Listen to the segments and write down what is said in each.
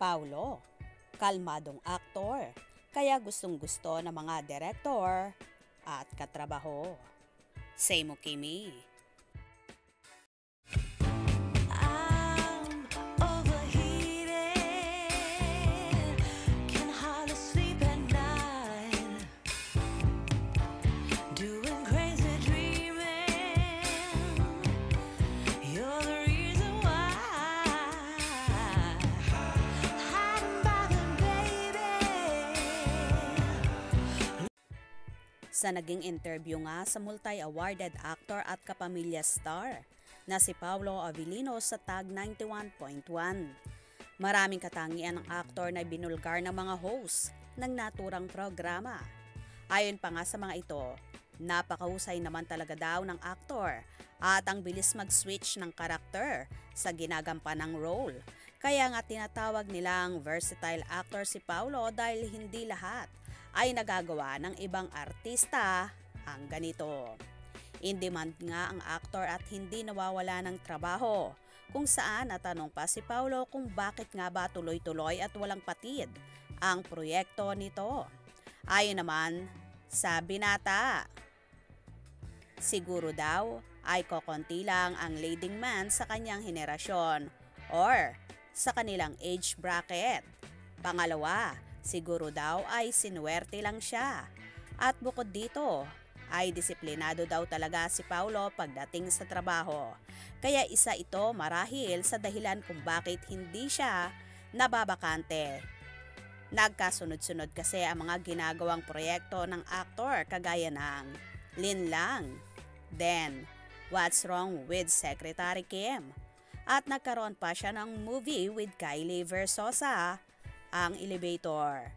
Paulo, kalmadong aktor, kaya gustong-gusto ng mga direktor at katrabaho. Say mo, Kimi. Sa naging interview nga sa multi-awarded actor at kapamilya star na si Paulo Avellino sa Tag 91.1. Maraming katangian ng aktor na binulgar ng mga host ng naturang programa. Ayon pa nga sa mga ito, napakahusay naman talaga daw ng aktor at ang bilis mag-switch ng karakter sa ginagampanang role. Kaya nga tinatawag nilang versatile actor si Paulo dahil hindi lahat ay nagagawa ng ibang artista ang ganito. In demand nga ang aktor at hindi nawawala ng trabaho, kung saan natanong pa si Paulo kung bakit nga ba tuloy-tuloy at walang patid ang proyekto nito. Ayon naman sa binata, siguro daw ay kokonti lang ang leading man sa kanyang henerasyon or sa kanilang age bracket. Pangalawa, siguro daw ay sinuwerte lang siya. At bukod dito, ay disiplinado daw talaga si Paulo pagdating sa trabaho. Kaya isa ito marahil sa dahilan kung bakit hindi siya nababakante. Nagkasunod-sunod kasi ang mga ginagawang proyekto ng aktor kagaya ng Linlang, then What's Wrong with Secretary Kim, at nagkaroon pa siya ng movie with Kylie Versosa, ang Elevator,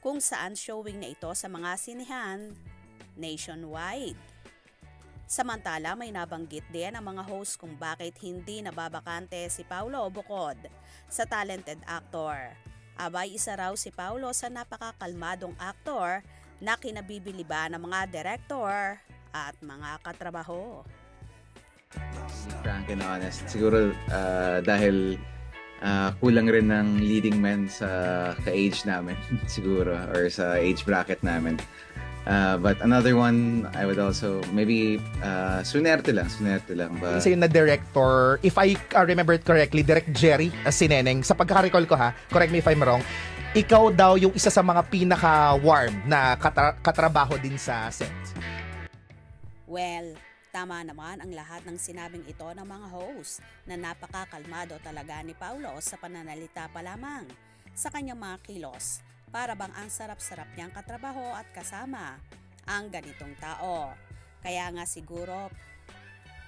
kung saan showing na ito sa mga sinihan nationwide. Samantala may nabanggit din ang mga host kung bakit hindi nababakante si Paulo bukod sa talented actor. Abay, isa raw si Paulo sa napakakalmadong aktor na kinabibiliban ng mga direktor at mga katrabaho. Frank and honest, siguro dahil kulang rin ng leading men sa ka-age namin siguro or sa age bracket namin. But another one, I would also maybe sunerte lang. But isa yung na-director, if I remember it correctly, Direct Jerry Sineneng, sa pagkaka-recall ko ha, correct me if I'm wrong, ikaw daw yung isa sa mga pinaka-warm na katrabaho din sa set. Well, tama naman ang lahat ng sinabing ito ng mga host na napakakalmado talaga ni Paulo sa pananalita pa lamang sa kanyang mga kilos. Para bang ang sarap-sarap niyang katrabaho at kasama ang ganitong tao. Kaya nga siguro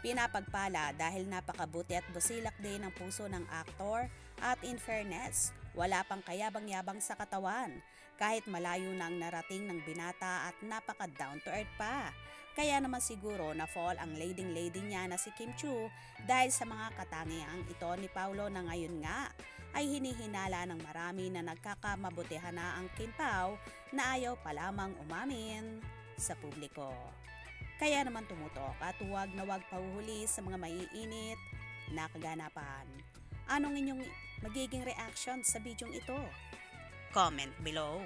pinapagpala dahil napakabuti at busilak din ang puso ng aktor at in fairness, wala pang kayabang-yabang sa katawan kahit malayo na ang narating ng binata at napaka down to earth pa. Kaya naman siguro na fall ang leading niya na si Kim Chiu dahil sa mga katangiang ito ni Paulo na ngayon nga ay hinihinala ng marami na nagkakamabutihan na ang Kim Pao na ayaw pa lamang umamin sa publiko. Kaya naman tumutok at huwag na huwag pahuhuli sa mga maiinit na kaganapan. Anong inyong magiging reaction sa bidyong ito? Comment below.